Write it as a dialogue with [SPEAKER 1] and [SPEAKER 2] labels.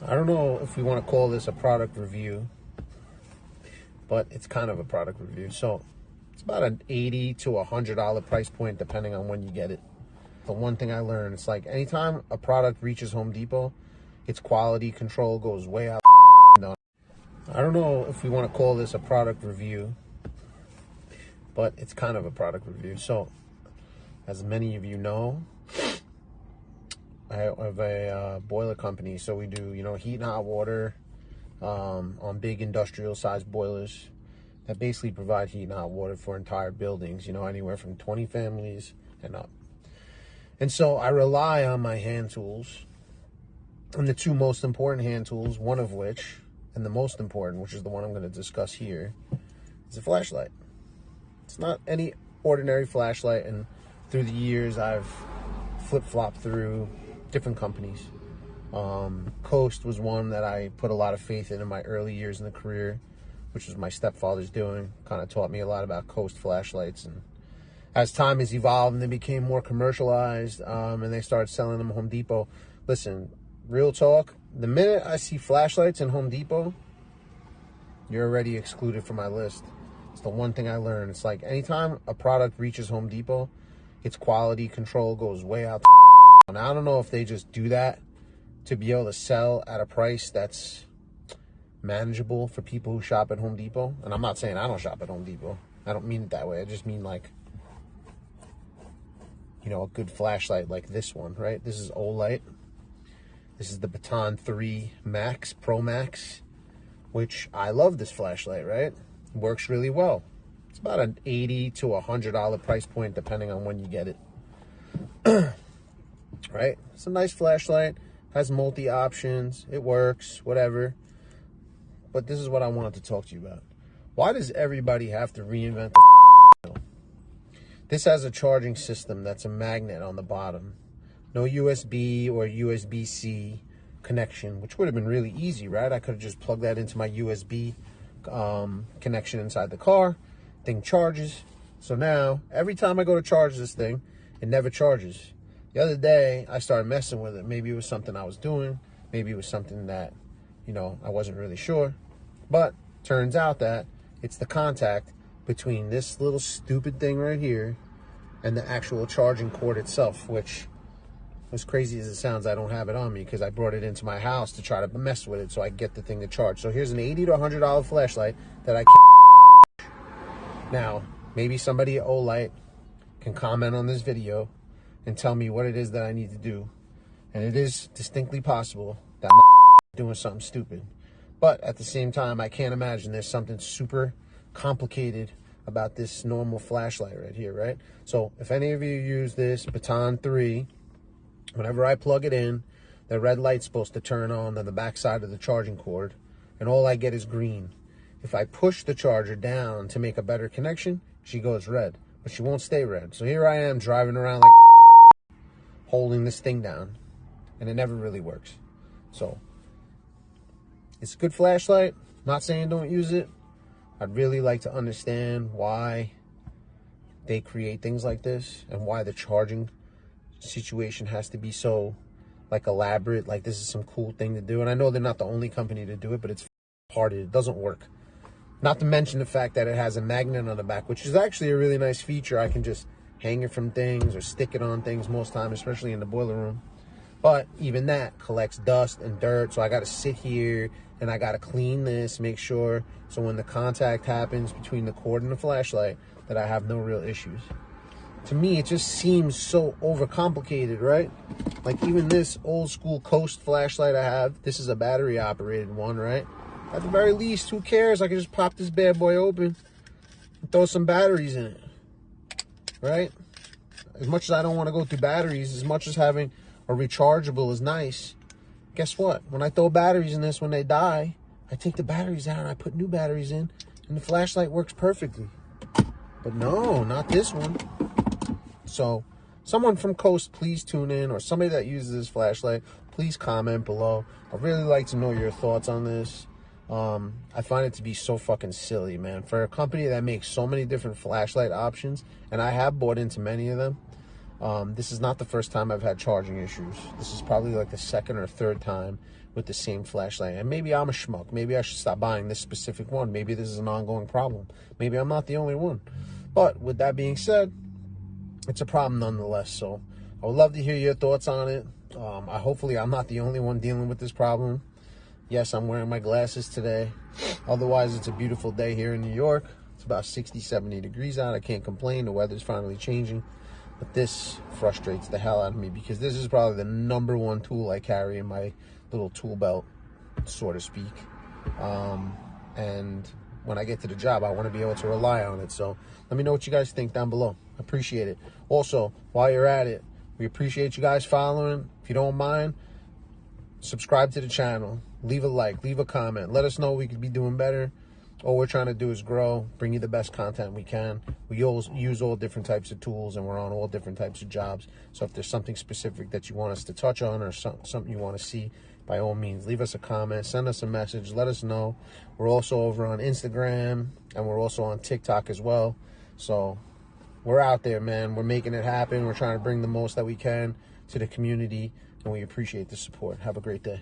[SPEAKER 1] I don't know if we want to call this a product review, but it's kind of a product review. So it's about an $80 to $100 price point depending on when you get it. The one thing I learned, it's like anytime a product reaches Home Depot, its quality control goes way out. I don't know if we want to call this a product review, but it's kind of a product review. So as many of you know, I have a boiler company, so we do, heat and hot water on big industrial sized boilers that basically provide heat and hot water for entire buildings, anywhere from 20 families and up. And so I rely on my hand tools, and the two most important hand tools, one of which, and the most important, which is the one I'm going to discuss here, is a flashlight. It's not any ordinary flashlight, and through the years I've flip-flopped through different companies. Coast was one that I put a lot of faith in my early years in the career, which was my stepfather's doing. Kind of taught me a lot about Coast flashlights, and as time has evolved and they became more commercialized, and they started selling them at Home Depot. Listen, real talk, the minute I see flashlights in Home Depot, you're already excluded from my list. It's the one thing I learned. It's like anytime a product reaches Home Depot, its quality control goes way out. And I don't know if they just do that to be able to sell at a price that's manageable for people who shop at Home Depot. And I'm not saying I don't shop at Home Depot. I don't mean it that way. I just mean like, a good flashlight like this one, right? This is Olight. This is the Baton 3 Max, Pro Max, which I love this flashlight, right? It works really well. It's about an $80 to $100 price point depending on when you get it. Right? It's a nice flashlight, has multi options, it works, whatever. But this is what I wanted to talk to you about. Why does everybody have to reinvent the wheel? This has a charging system that's a magnet on the bottom. No USB or USB-C connection, which would have been really easy, right? I could have just plugged that into my USB connection inside the car. Thing charges. So now, every time I go to charge this thing, it never charges. The other day, I started messing with it. Maybe it was something I was doing. Maybe it was something that, I wasn't really sure. But turns out that it's the contact between this little stupid thing right here and the actual charging cord itself, which, as crazy as it sounds, I don't have it on me because I brought it into my house to try to mess with it so I get the thing to charge. So here's an $80 to $100 flashlight that I can't. Now, maybe somebody at Olight can comment on this video and tell me what it is that I need to do. And it is distinctly possible that I'm doing something stupid. But at the same time, I can't imagine there's something super complicated about this normal flashlight right here, right? So if any of you use this Baton 3, whenever I plug it in, the red light's supposed to turn on the back side of the charging cord, and all I get is green. If I push the charger down to make a better connection, she goes red, but she won't stay red. So here I am driving around like holding this thing down, and it never really works. So it's a good flashlight. Not saying don't use it. I'd really like to understand why they create things like this and why the charging situation has to be so elaborate. Like this is some cool thing to do. And I know they're not the only company to do it, but it's hard. It doesn't work. Not to mention the fact that it has a magnet on the back, which is actually a really nice feature. I can just hang it from things or stick it on things most time, especially in the boiler room. But even that collects dust and dirt, so I got to sit here and I got to clean this, make sure so when the contact happens between the cord and the flashlight that I have no real issues. To me, it just seems so overcomplicated, right? Like even this old school Coast flashlight I have, this is a battery operated one, right? At the very least, who cares? I can just pop this bad boy open and throw some batteries in it, right? As much as I don't want to go through batteries, as much as having a rechargeable is nice, guess what? When I throw batteries in this, when they die, I take the batteries out and I put new batteries in, and the flashlight works perfectly. But no, not this one. So someone from Coast, please tune in, or somebody that uses this flashlight, please comment below. I'd really like to know your thoughts on this. I find it to be so fucking silly, man. For a company that makes so many different flashlight options, and I have bought into many of them, This is not the first time I've had charging issues. This is probably like the second or third time with the same flashlight. And maybe I'm a schmuck. Maybe I should stop buying this specific one. Maybe this is an ongoing problem. Maybe I'm not the only one. But with that being said, it's a problem nonetheless. So I would love to hear your thoughts on it. Hopefully I'm not the only one dealing with this problem. Yes, I'm wearing my glasses today. Otherwise, it's a beautiful day here in New York. It's about 60, 70 degrees out. I can't complain. The weather's finally changing. But this frustrates the hell out of me because this is probably the #1 tool I carry in my little tool belt, so to speak. And when I get to the job, I want to be able to rely on it. So let me know what you guys think down below. I appreciate it. Also, while you're at it, we appreciate you guys following. If you don't mind, subscribe to the channel. Leave a like, leave a comment. Let us know we could be doing better. All we're trying to do is grow, bring you the best content we can. We use all different types of tools, and we're on all different types of jobs. So if there's something specific that you want us to touch on or something you want to see, by all means, leave us a comment, send us a message, let us know. We're also over on Instagram, and we're also on TikTok as well. So we're out there, man. We're making it happen. We're trying to bring the most that we can to the community, and we appreciate the support. Have a great day.